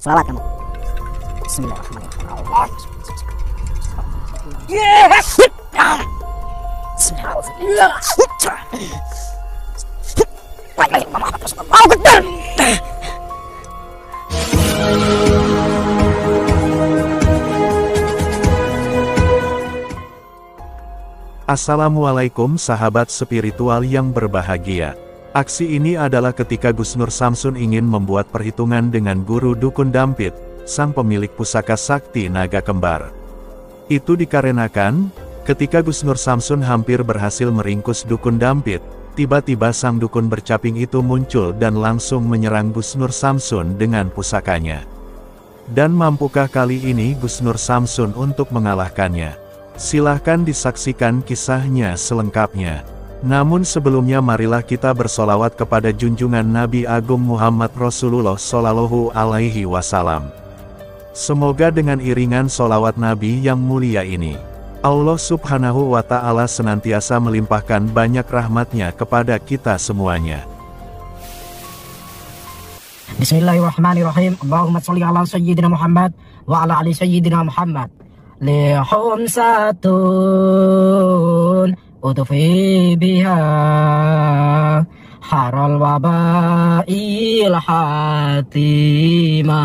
Selawat kamu. Bismillahirrahmanirrahim. Allah. Yes. Assalamualaikum sahabat spiritual yang berbahagia. Aksi ini adalah ketika Gus Nur Samsun ingin membuat perhitungan dengan guru Dukun Dampit, sang pemilik pusaka sakti naga kembar. Itu dikarenakan, ketika Gus Nur Samsun hampir berhasil meringkus Dukun Dampit, tiba-tiba sang dukun bercaping itu muncul dan langsung menyerang Gus Nur Samsun dengan pusakanya. Dan mampukah kali ini Gus Nur Samsun untuk mengalahkannya? Silahkan disaksikan kisahnya selengkapnya. Namun sebelumnya marilah kita bersolawat kepada junjungan Nabi Agung Muhammad Rasulullah Shallallahu Alaihi Wasallam. Semoga dengan iringan solawat Nabi yang mulia ini, Allah Subhanahu wa Ta'ala senantiasa melimpahkan banyak rahmatnya kepada kita semuanya. Bismillahirrahmanirrahim. Allahumma sholli ala sayyidina Muhammad wa ala ali sayyidina Muhammad. Lihumsatun utufi biha haral wabail hatima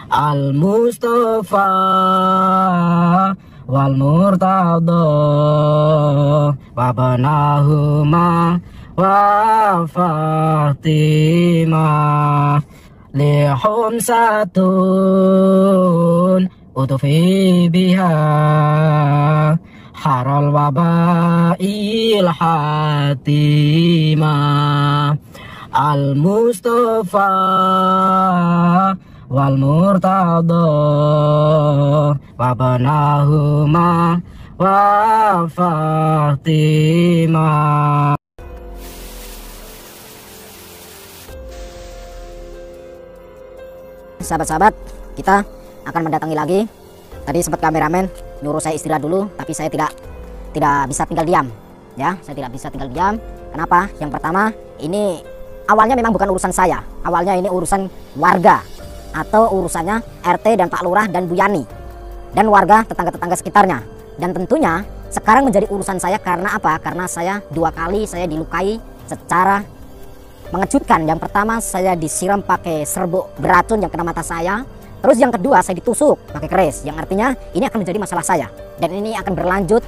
al-Mustafa wal murtada wabanahuma wa Fatima lihumsatun utufi biha haral wabail hatima al-Mustafa wal murtada wabanahuma wa Fatima. Sahabat-sahabat, kita akan mendatangi lagi. Tadi sempat kameramen nyuruh saya istirahat dulu, tapi saya tidak bisa tinggal diam. Ya, saya tidak bisa tinggal diam. Kenapa? Yang pertama, ini awalnya memang bukan urusan saya. Awalnya ini urusan warga atau urusannya RT dan Pak Lurah dan Bu Yani dan warga tetangga-tetangga sekitarnya. Dan tentunya sekarang menjadi urusan saya karena apa? Karena saya 2 kali saya dilukai secara mengejutkan. Yang pertama saya disiram pakai serbuk beracun yang kena mata saya. Terus yang kedua saya ditusuk pakai keris, yang artinya ini akan menjadi masalah saya. Dan ini akan berlanjut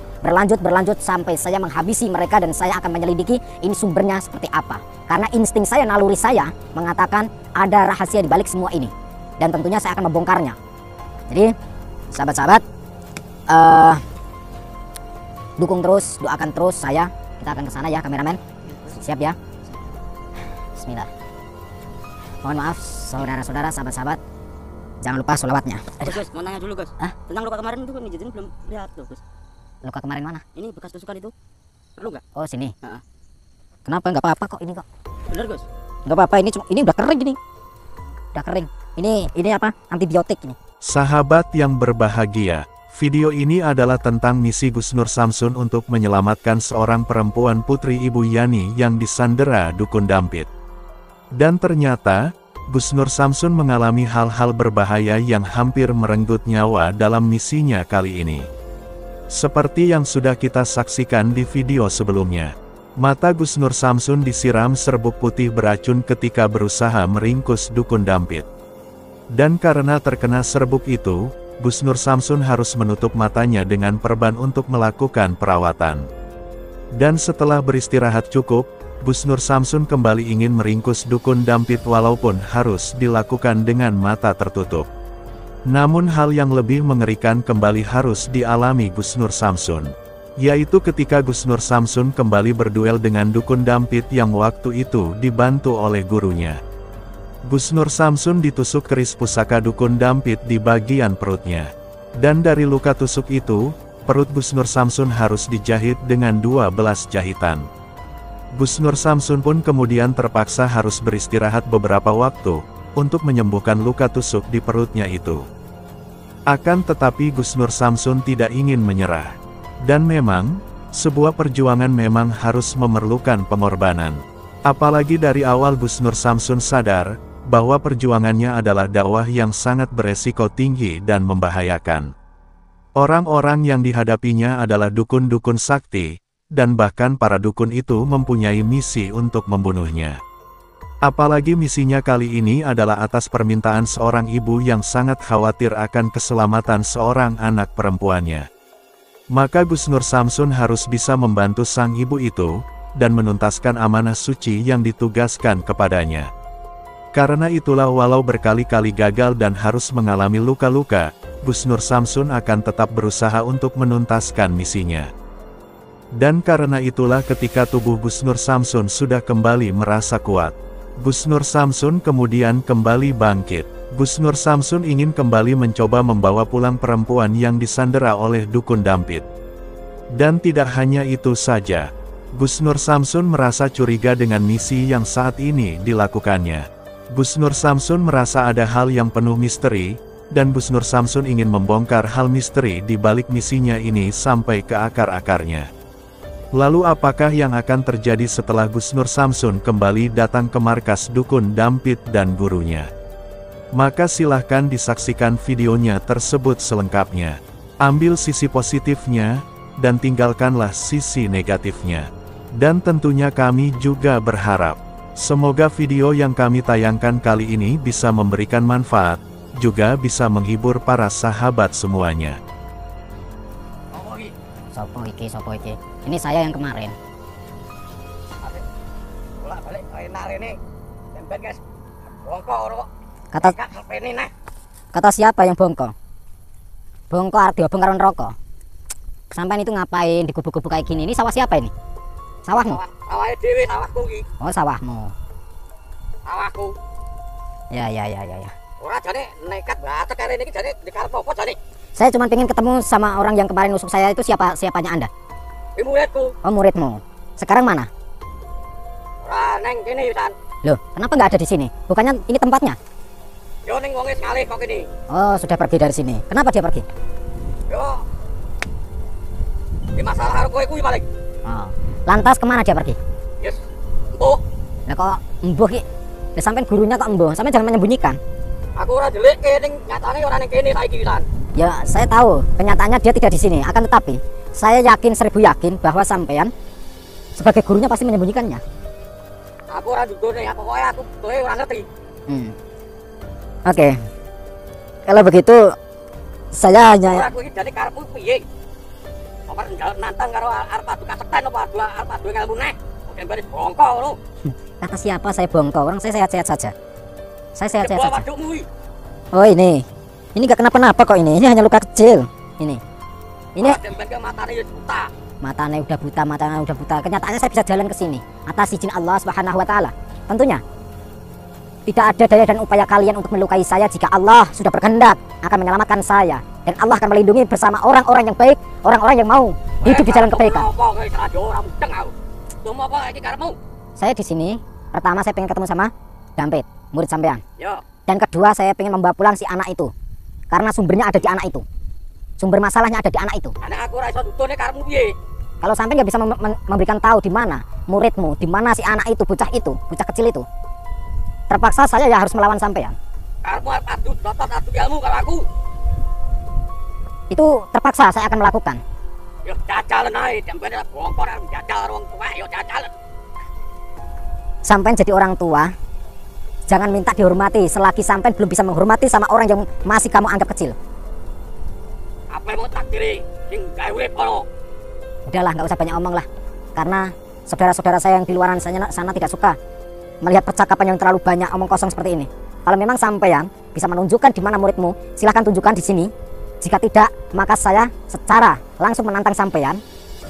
sampai saya menghabisi mereka dan saya akan menyelidiki ini sumbernya seperti apa. Karena insting saya, naluri saya mengatakan ada rahasia di balik semua ini. Dan tentunya saya akan membongkarnya. Jadi sahabat-sahabat, dukung terus, doakan terus saya. Kita akan ke sana ya kameramen. Siap ya. Bismillah. Mohon maaf saudara-saudara, sahabat-sahabat. Jangan lupa sholawatnya. Gus, mau nanya dulu Gus. Tentang luka kemarin itu ngejitin belum lihat tuh Gus. Luka kemarin mana? Ini bekas tusukan itu. Perlu nggak? Oh sini. Kenapa? Nggak apa-apa kok ini kok. Bener Gus? Nggak apa-apa, ini udah kering gini. Udah kering. Ini apa? Antibiotik ini. Sahabat yang berbahagia, video ini adalah tentang misi Gus Nur Samsun untuk menyelamatkan seorang perempuan putri Ibu Yani yang disandera Dukun Dampit. Dan ternyata Gus Nur Samsun mengalami hal-hal berbahaya yang hampir merenggut nyawa dalam misinya kali ini. Seperti yang sudah kita saksikan di video sebelumnya, mata Gus Nur Samsun disiram serbuk putih beracun ketika berusaha meringkus Dukun Dampit. Dan karena terkena serbuk itu, Gus Nur Samsun harus menutup matanya dengan perban untuk melakukan perawatan. Dan setelah beristirahat cukup, Gus Nur Samsun kembali ingin meringkus Dukun Dampit walaupun harus dilakukan dengan mata tertutup. Namun hal yang lebih mengerikan kembali harus dialami Gus Nur Samsun, yaitu ketika Gus Nur Samsun kembali berduel dengan Dukun Dampit yang waktu itu dibantu oleh gurunya. Gus Nur Samsun ditusuk keris pusaka Dukun Dampit di bagian perutnya. Dan dari luka tusuk itu, perut Gus Nur Samsun harus dijahit dengan 12 jahitan. Gus Nur Samsun pun kemudian terpaksa harus beristirahat beberapa waktu, untuk menyembuhkan luka tusuk di perutnya itu. Akan tetapi Gus Nur Samsun tidak ingin menyerah. Dan memang, sebuah perjuangan memang harus memerlukan pengorbanan. Apalagi dari awal Gus Nur Samsun sadar, bahwa perjuangannya adalah dakwah yang sangat beresiko tinggi dan membahayakan. Orang-orang yang dihadapinya adalah dukun-dukun sakti, dan bahkan para dukun itu mempunyai misi untuk membunuhnya. Apalagi misinya kali ini adalah atas permintaan seorang ibu yang sangat khawatir akan keselamatan seorang anak perempuannya. Maka Gus Nur Samsun harus bisa membantu sang ibu itu, dan menuntaskan amanah suci yang ditugaskan kepadanya. Karena itulah walau berkali-kali gagal dan harus mengalami luka-luka, Gus Nur Samsun akan tetap berusaha untuk menuntaskan misinya. Dan karena itulah ketika tubuh Gus Nur Samsun sudah kembali merasa kuat, Gus Nur Samsun kemudian kembali bangkit. Gus Nur Samsun ingin kembali mencoba membawa pulang perempuan yang disandera oleh dukun Dampit. Dan tidak hanya itu saja, Gus Nur Samsun merasa curiga dengan misi yang saat ini dilakukannya. Gus Nur Samsun merasa ada hal yang penuh misteri, dan Gus Nur Samsun ingin membongkar hal misteri di balik misinya ini sampai ke akar-akarnya. Lalu apakah yang akan terjadi setelah Gus Nur Samsun kembali datang ke markas dukun Dampit dan gurunya? Maka silahkan disaksikan videonya tersebut selengkapnya. Ambil sisi positifnya, dan tinggalkanlah sisi negatifnya. Dan tentunya kami juga berharap, semoga video yang kami tayangkan kali ini bisa memberikan manfaat, juga bisa menghibur para sahabat semuanya. Sopo iki. Ini saya yang kemarin. Bolak-balik enak ini. Tempat guys. Bongko Kata siapa yang bongko? Bongko arep diobong karo neraka. Sampai itu ngapain di gubuk-gubuk kayak gini? Ini sawah siapa ini? Sawahmu? Sawahnya dewe, sawahku iki. Oh, sawahmu. Sawahku. Ya. Ora jane nekat banget kare iki jane dikarep apa jane? Saya cuma pengen ketemu sama orang yang kemarin nusuk saya itu siapanya Anda? Muridku. Oh, muridmu. Sekarang mana? Ora neng kene pisan. Loh, kenapa nggak ada di sini? Bukannya ini tempatnya? Yo ning wonge sekali kok ini. Oh, sudah pergi dari sini. Kenapa dia pergi? Yo. Ini masalah karo kowe kuwi paling. Oh. Lantas kemana dia pergi? Yes. Embuh. Lah kok embuh ki? Lah sampean gurunya kok embuh? Sampean jangan menyembunyikan. Aku ora delik ning nyatane ora ning kene saiki pisan. Ya, saya tahu kenyataannya dia tidak di sini. Akan tetapi, saya yakin 1000 yakin bahwa sampean sebagai gurunya pasti menyembunyikannya. Aku ora ndudune, pokoknya aku kowe ora ngerti. Oke. Kalau begitu saya hanya aku iki jane karepmu piye? Apa nantang karo arep adu kasetan apa arep adu ngelmu neh? Mungkin baris bongko ngono. Kata siapa saya bongko? Orang saya sehat-sehat saja. Saya sehat-sehat saja. Oh, ini nggak kenapa-napa kok ini. Ini hanya luka kecil. Ini matanya udah buta. Kenyataannya saya bisa jalan ke sini atas izin Allah Subhanahu wa taala. Tentunya tidak ada daya dan upaya kalian untuk melukai saya jika Allah sudah berkehendak akan menyelamatkan saya, dan Allah akan melindungi bersama orang-orang yang baik, orang-orang yang mau hidup di jalan kebaikan. Saya di sini pertama saya pengen ketemu sama Dampit, murid sampean. Dan kedua saya pengen membawa pulang si anak itu. Karena sumbernya ada di anak itu. Sumber masalahnya ada di anak itu. Kalau sampai nggak bisa memberikan tahu di mana muridmu, di mana si anak itu, bocah kecil itu, terpaksa saya ya harus melawan sampean. Itu terpaksa saya akan melakukan. Sampean jadi orang tua, jangan minta dihormati selagi sampean belum bisa menghormati sama orang yang masih kamu anggap kecil. Udahlah, nggak usah banyak omong lah. Karena saudara-saudara saya yang di luaran sana tidak suka melihat percakapan yang terlalu banyak omong kosong seperti ini. Kalau memang sampean bisa menunjukkan di mana muridmu, silahkan tunjukkan di sini. Jika tidak, maka saya secara langsung menantang sampean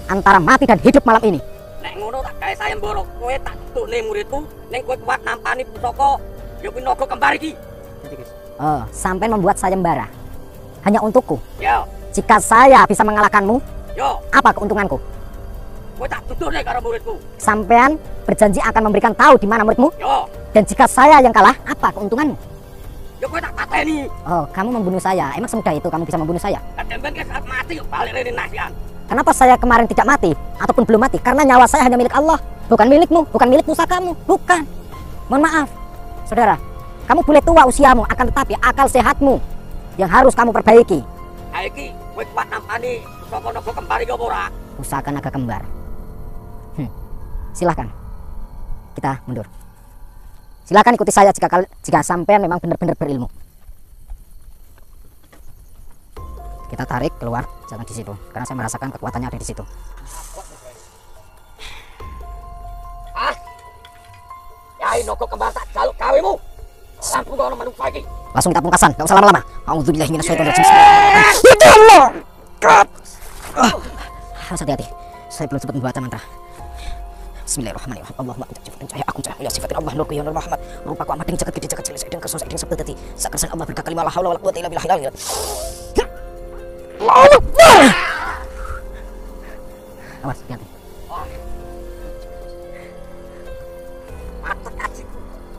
antara mati dan hidup malam ini. Nek ngono tak gawe sayem borok kowe tak tutune muridmu ning kowe kuat nampani pusaka ya kuwi naga kembar iki. Oh, sampean membuat sayembara hanya untukku. Ya. Jika saya bisa mengalahkanmu, yo, apa keuntunganku? Kowe tak tutune karo muridmu. Sampean berjanji akan memberikan tahu di mana muridmu. Yo. Dan jika saya yang kalah, apa keuntunganmu? Ya kowe tak pateni. Oh, kamu membunuh saya. Emang semudah itu kamu bisa membunuh saya? Kadang-kadang ke saat mati yo balik rene nasihan. Kenapa saya kemarin tidak mati ataupun belum mati? Karena nyawa saya hanya milik Allah, bukan milikmu, bukan milik pusakamu, bukan. Mohon maaf, saudara. Kamu boleh tua usiamu, akan tetapi akal sehatmu yang harus kamu perbaiki. Iki kowe kuat nampani saka naga kembar iki apa ora? Pusaka naga kembar. Silahkan. Kita mundur. Silahkan ikuti saya jika sampean memang benar-benar berilmu. Kita tarik keluar, jangan di situ, karena saya merasakan kekuatannya ada di situ. Yai naga kembar tak jaluk gawemu. Lampung kono manungsa iki. Langsung kita pungkasan, gak usah lama-lama. Auzubillahi minasyaitonirrajim. Harus hati-hati, saya belum sempat membaca mantra. Bismillahirrahmanirrahim. Allahumma anta sifatun cahaya aku cahaya sifatin Allah nur kuyon Muhammad rupaku amat ing jagat gede jagat cilik dan kasus ing sabda dadi sakersan Allah berkah kalimah la haula wala quwwata illa billah. Awas, hati.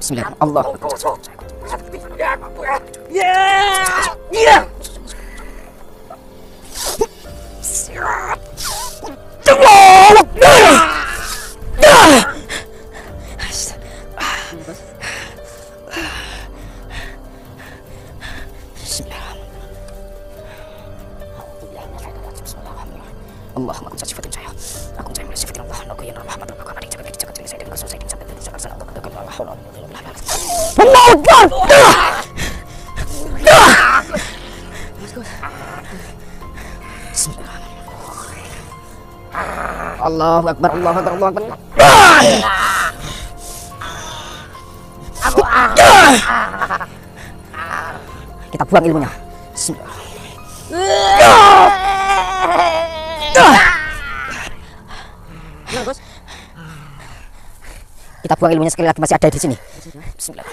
Bismillahirrahmanirrahim. Allah. Allahumma kunta sifatin cahaya aku cahaya mulai sifatin Allah naku yang rahmat aku akan jaga jaga cilik saya dan kasus saya sampai dari sakarsan Allah berkah la haula wala quwwata illa billah. Allahu akbar Allahu akbar Allahu akbar. Kita buang ilmunya. Kita buang ilmunya sekali lagi, masih ada di sini. Bismillah.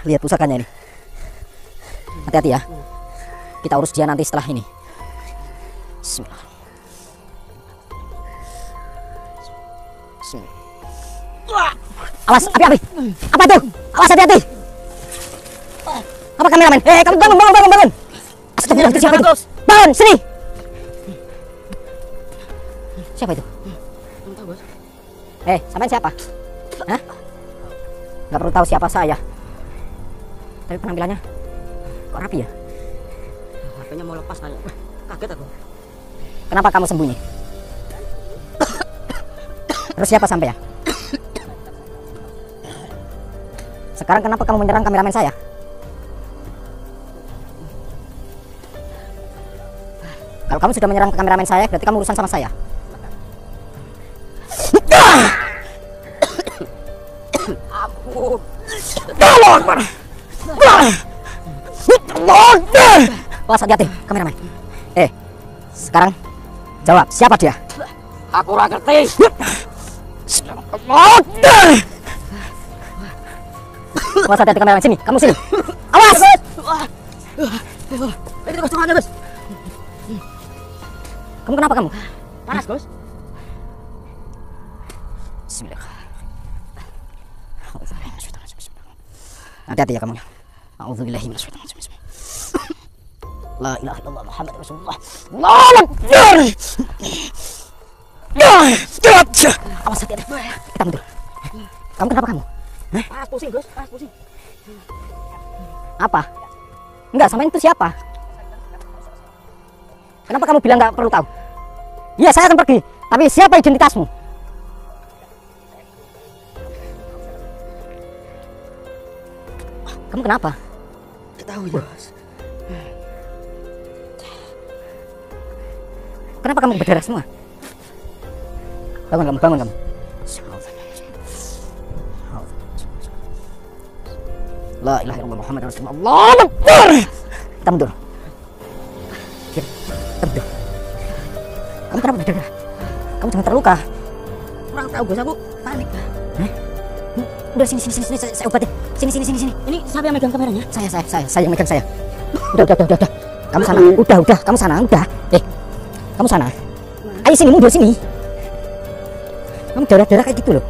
Lihat pusakanya ini. Hati-hati ya. Kita urus dia nanti setelah ini. Bismillah. Awas, api-api. Apa tuh? Awas, hati-hati. Apa kameramen? Kamu bangun. Astagfirullah, itu siapa itu? Bangun, sini. Siapa itu? Sampean siapa? Hah? Gak perlu tahu siapa saya. Tapi penampilannya kok rapi ya? HP-nya mau lepas kayak. Kaget aku. Kenapa kamu sembunyi? Terus siapa sampai ya? Sekarang kenapa kamu menyerang kameramen saya? Kalau kamu sudah menyerang kameramen saya, berarti kamu urusan sama saya. Awas, hati-hati, kameramen. Sekarang jawab, siapa dia? Aku ora ngerti. Awas, hati-hati kameramen, sini, kamu sini. Awas. Ini Bos, tangannya Bos. Kamu kenapa kamu? Panas Bos. Bismillah. Hati-hati ya kamu. A'udzubillahi minasyaitonir rajim. La ilaha illallah Muhammadur Rasulullah. Allahu Akbar. Awas, hati-hati. Kita mundur. Kamu kenapa kamu? Panas pusing Bos, panas pusing. Apa? Enggak, sama itu siapa? Kenapa kamu bilang nggak perlu tahu? Iya, saya akan pergi. Tapi siapa identitasmu? Kamu kenapa? Nggak tahu ya Bos. Kenapa kamu berdarah semua? Bangun kamu. La ilaha illallah Muhammadur Rasulullah. Allahu Akbar. Kita mundur. Kamu kenapa berdarah? Kamu jangan terluka. Kurang tahu Bos, aku panik. Udah sini saya obatin. Sini. Ini siapa yang megang kameranya? Saya yang megang saya. Udah. Kamu sana. Udah, kamu sana. Kamu sana. Ayo sini, mundur sini. Kamu darah-darah kayak gitu loh.